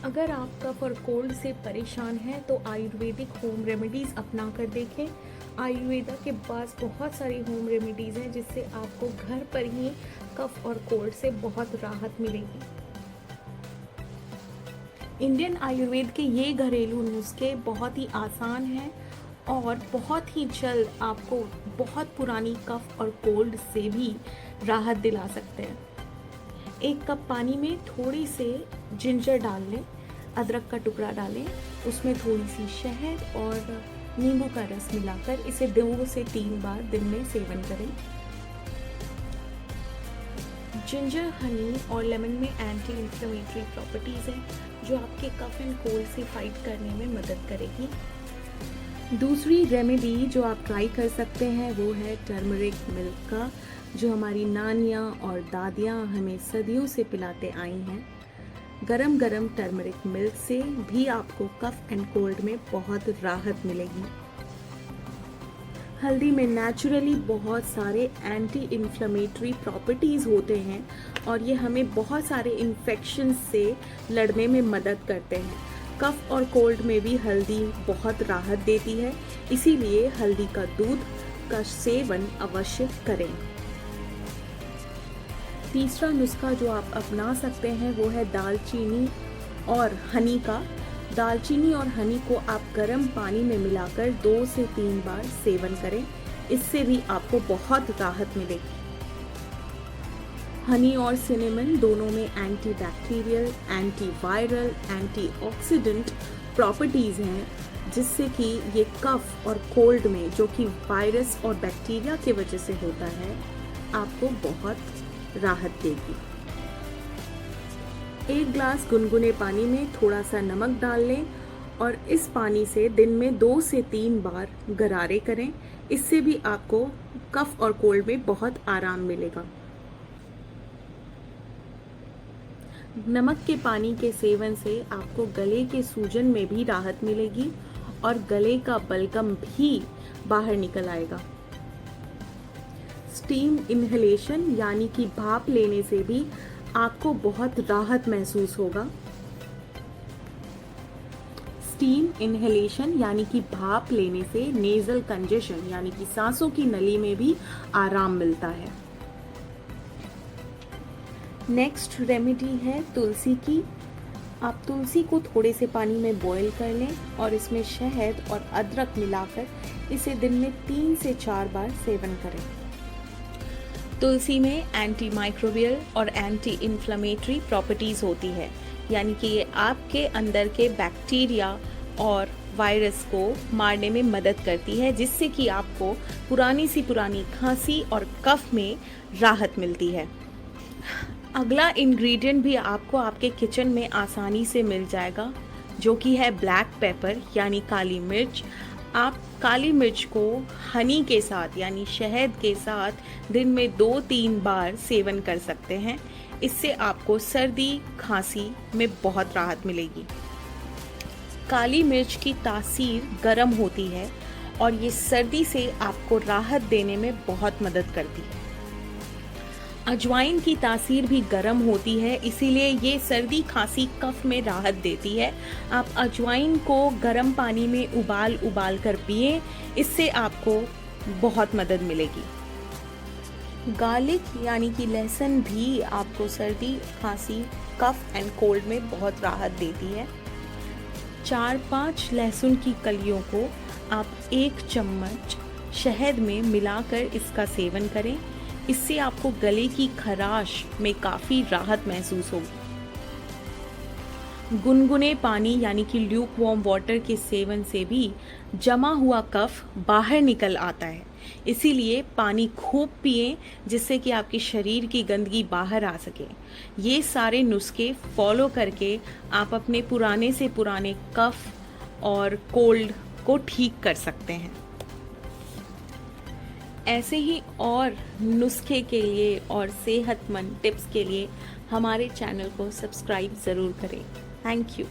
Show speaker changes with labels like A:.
A: अगर आप कफ और कोल्ड से परेशान हैं तो आयुर्वेदिक होम रेमेडीज़ अपना कर देखें। आयुर्वेदा के पास बहुत सारी होम रेमेडीज़ हैं जिससे आपको घर पर ही कफ और कोल्ड से बहुत राहत मिलेगी। इंडियन आयुर्वेद के ये घरेलू नुस्खे बहुत ही आसान हैं और बहुत ही जल्द आपको बहुत पुरानी कफ और कोल्ड से भी राहत दिला सकते हैं। 1 कप पानी में थोड़ी से जिंजर डाल लें, अदरक का टुकड़ा डालें, उसमें थोड़ी सी शहद और नींबू का रस मिलाकर इसे 2 से 3 बार दिन में सेवन करें। जिंजर, हनी और लेमन में एंटी इन्फ्लेमेटरी प्रॉपर्टीज़ हैं जो आपके कफ एंड कोल्ड से फाइट करने में मदद करेगी। दूसरी रेमेडी जो आप ट्राई कर सकते हैं वो है टर्मरिक मिल्क का, जो हमारी नानियाँ और दादियाँ हमें सदियों से पिलाते आई हैं। गरम गरम टर्मरिक मिल्क से भी आपको कफ एंड कोल्ड में बहुत राहत मिलेगी। हल्दी में नेचुरली बहुत सारे एंटी इन्फ्लेमेटरी प्रॉपर्टीज़ होते हैं और ये हमें बहुत सारे इन्फेक्शन से लड़ने में मदद करते हैं। कफ और कोल्ड में भी हल्दी बहुत राहत देती है, इसीलिए हल्दी का दूध का सेवन अवश्य करें। तीसरा नुस्खा जो आप अपना सकते हैं वो है दालचीनी और हनी का। दालचीनी और हनी को आप गर्म पानी में मिलाकर 2 से 3 बार सेवन करें, इससे भी आपको बहुत राहत मिलेगी। हनी और सिनेमन दोनों में anti bacterial, anti viral, anti oxidant properties हैं, जिससे कि ये कफ और कोल्ड में जो कि वायरस और बैक्टीरिया की वजह से होता है आपको बहुत राहत देगी। 1 ग्लास गुनगुने पानी में थोड़ा सा नमक डाल लें और इस पानी से दिन में 2 से 3 बार गरारे करें, इससे भी आपको कफ और कोल्ड में बहुत आराम मिलेगा। नमक के पानी के सेवन से आपको गले के सूजन में भी राहत मिलेगी और गले का बलगम भी बाहर निकल आएगा। स्टीम इन्हेलेशन यानी कि भाप लेने से भी आपको बहुत राहत महसूस होगा। स्टीम इन्हेलेशन यानी कि भाप लेने से नेजल कंजेशन यानी कि सांसों की नली में भी आराम मिलता है। नेक्स्ट रेमेडी है तुलसी की। आप तुलसी को थोड़े से पानी में बॉईल कर लें और इसमें शहद और अदरक मिलाकर इसे दिन में 3 से 4 बार सेवन करें। तुलसी में एंटी माइक्रोबियल और एंटी इन्फ्लेमेटरी प्रॉपर्टीज़ होती है, यानी कि ये आपके अंदर के बैक्टीरिया और वायरस को मारने में मदद करती है, जिससे कि आपको पुरानी सी पुरानी खांसी और कफ में राहत मिलती है। अगला इंग्रेडिएंट भी आपको आपके किचन में आसानी से मिल जाएगा, जो कि है ब्लैक पेपर यानी काली मिर्च। आप काली मिर्च को हनी के साथ यानी शहद के साथ दिन में 2-3 बार सेवन कर सकते हैं, इससे आपको सर्दी खांसी में बहुत राहत मिलेगी। काली मिर्च की तासीर गर्म होती है और ये सर्दी से आपको राहत देने में बहुत मदद करती है। अजवाइन की तासीर भी गर्म होती है, इसीलिए ये सर्दी खांसी कफ में राहत देती है। आप अजवाइन को गर्म पानी में उबाल कर पिए, इससे आपको बहुत मदद मिलेगी। गार्लिक यानी कि लहसुन भी आपको सर्दी खांसी कफ एंड कोल्ड में बहुत राहत देती है। 4-5 लहसुन की कलियों को आप 1 चम्मच शहद में मिलाकर इसका सेवन करें, इससे आपको गले की खराश में काफ़ी राहत महसूस होगी। गुनगुने पानी यानी कि ल्यूक वार्म वाटर के सेवन से भी जमा हुआ कफ बाहर निकल आता है, इसीलिए पानी खूब पिएं, जिससे कि आपके शरीर की गंदगी बाहर आ सके। ये सारे नुस्खे फॉलो करके आप अपने पुराने से पुराने कफ और कोल्ड को ठीक कर सकते हैं। ऐसे ही और नुस्खे के लिए और सेहतमंद टिप्स के लिए हमारे चैनल को सब्सक्राइब ज़रूर करें। Thank you.